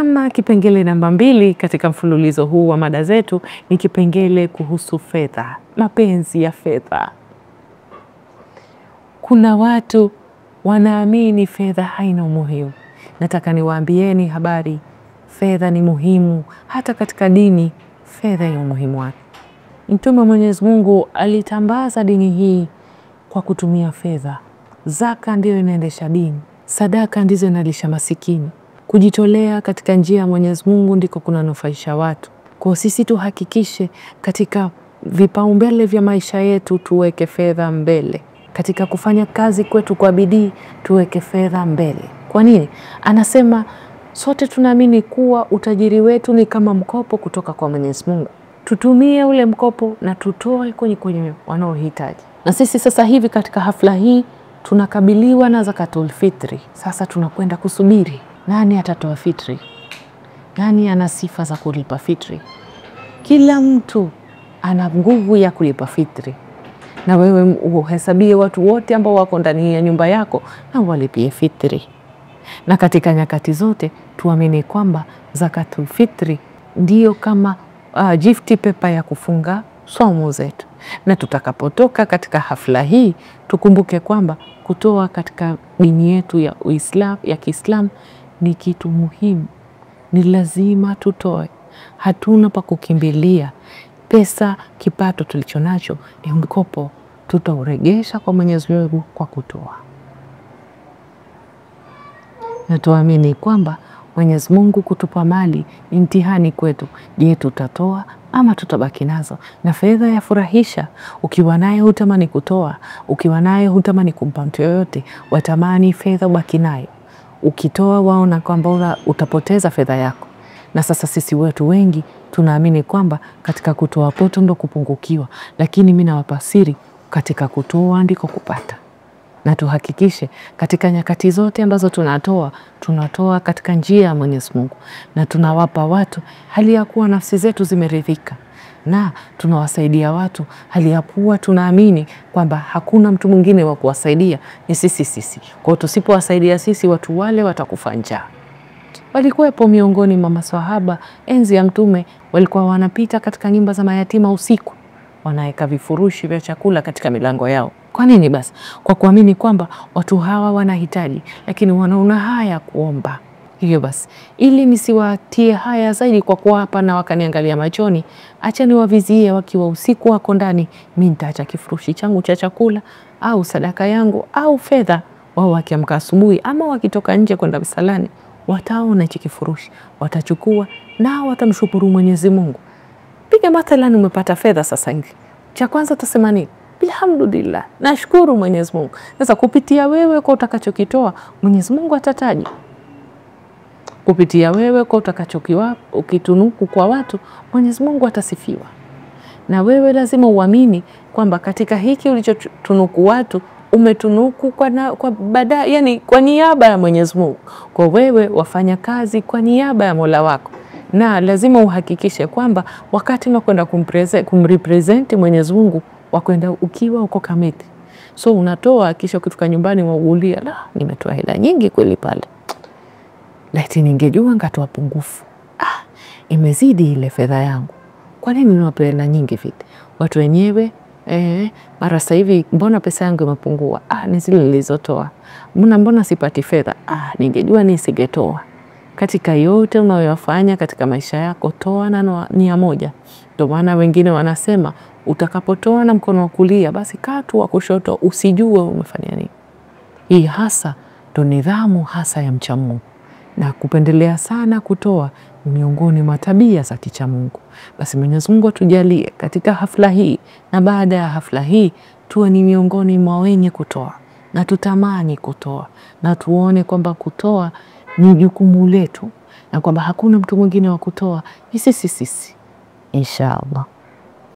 Ama kipengele namba 2 katika mfululizo huu wa mada zetu ni kipengele kuhusu fedha, mapenzi ya fedha. Kuna watu wanaamini fedha haina umuhimu. Nataka niwaambieni habari, fedha ni muhimu. Hata katika dini fedha ina umuhimu wake. Mtume wa Mwenyezi Mungu alitambaza dini hii kwa kutumia fedha. Zaka ndio inaendesha dini, sadaka ndizo inalisha masikini. Kujitolea katika njia ya Mwenyezi Mungu ndiko kunanufaisha watu. Kwa sisi tuhakikishe katika vipaumbele vya maisha yetu tuweke fedha mbele. Katika kufanya kazi kwetu kwa bidii tuweke fedha mbele. Kwa nini? Anasema sote tunaamini kuwa utajiri wetu ni kama mkopo kutoka kwa Mwenyezi Mungu. Tutumie ule mkopo na tutoe kwenye wanaohitaji. Na sisi sasa hivi katika hafla hii tunakabiliwa na zakatul fitri. Sasa tunakwenda kusubiri nani atatoa fitri, nani ana sifa za kulipa fitri. Kila mtu ana nguvu ya kulipa fitri, na wewe uhesabie watu wote ambao wako ndani ya nyumba yako na walipie fitri. Na katika nyakati zote tuamini kwamba zakatul fitri ndiyo kama gift paper ya kufunga somo zetu. Na tutakapotoka katika hafla hii tukumbuke kwamba kutoa katika dini yetu ya Uislamu, ya Kiislamu ni kitu muhimu. Ni lazima tutoe. Hatuna pa kukimbilia. Pesa, kipato tulichonacho ni mkopo, tutauregesha kwa Mwenyezi Mungu kwa kutoa. Na tuamini kwamba Mwenyezi Mungu kutupa mali ni mtihani kwetu. Je, tutatoa ama tutabaki nazo? Na fedha yafurahisha. Ukiwa nayo hutamani kutoa, ukiwa nayo hutamani kumpa mtu yoyote, watamani fedha ubaki nayo. Ukitoa waona kwamba utapoteza fedha yako. Na sasa sisi wetu wengi tunaamini kwamba katika kutoa poto ndo kupungukiwa, lakini mimi nawapa siri, katika kutoa ndiko kupata. Na tuhakikishe katika nyakati zote ambazo tunatoa katika njia ya Mwenyezi Mungu, na tunawapa watu hali ya kuwa nafsi zetu zimeridhika, na tunawasaidia watu hali ya kuwa tunaamini kwamba hakuna mtu mwingine wa kuwasaidia ni sisi. Kwa hiyo tusipowasaidia sisi, watu wale watakufa njaa. Walikuwepo miongoni mwa maswahaba enzi ya Mtume, walikuwa wanapita katika nyumba za mayatima usiku, wanaweka vifurushi vya chakula katika milango yao. Kwa nini basi? Kwa kuamini kwamba watu hawa wanahitaji, lakini wanaona haya kuomba. Hivyo basi, ili nisiwatie haya zaidi kwa kuwa hapa na wakaniangalia machoni, acha niwavizie wakiwa usiku wako ndani, mimi nitaacha kifurushi changu cha chakula au sadaka yangu au fedha. Wao wakiamka asubuhi ama wakitoka nje kwenda msalani, wataona hichi kifurushi, watachukua na watamshukuru Mwenyezi Mungu. Piga mathalan umepata fedha sasa hivi. Cha kwanza utasema nini? Alhamdulillah, nashukuru Mwenyezi Mungu. Sasa kupitia wewe kwa utakachokitoa, Mwenyezi Mungu atataja. Kupitia wewe kwa utakachokiwa ukitunuku kwa watu, Mwenyezi Mungu atasifiwa. Na wewe lazima uamini kwamba katika hiki ulichotunuku watu, umetunuku kwa baada, yani kwa niaba ya Mwenyezi Mungu. Kwa wewe wafanya kazi kwa niaba ya Mola wako. Na lazima uhakikishe kwamba wakati unakwenda kumrepresent Mwenyezi Mungu, wakwenda ukiwa uko kamiti. So unatoa kisha ukitoka nyumbani waulia, la nimetoa hela nyingi kweli pale, lakini ningejua ngatoa pungufu. Imezidi ile fedha yangu. Kwa nini unatoa hela nyingi vile? Watu wenyewe mara sasa hivi mbona pesa yangu imepungua? Ni zile nilizotoa. Mbona sipati fedha? Ningejua nisingetoa. Katika yote unayoyafanya katika maisha yako, toa na nia moja. Ndio maana wengine wanasema utakapotoa na mkono wa kulia, basi katu wa kushoto usijue umefanya nini. Hii hasa ndo nidhamu hasa ya mcha Mungu. Na kupendelea sana kutoa miongoni mwa tabia za kicha Mungu. Basi Mwenyezi Mungu atujalie katika hafla hii na baada ya hafla hii tuwe ni miongoni mwa wenye kutoa, na tutamani kutoa, na tuone kwamba kutoa ni jukumu letu, na kwamba hakuna mtu mwingine wa kutoa ni sisi. Inshallah.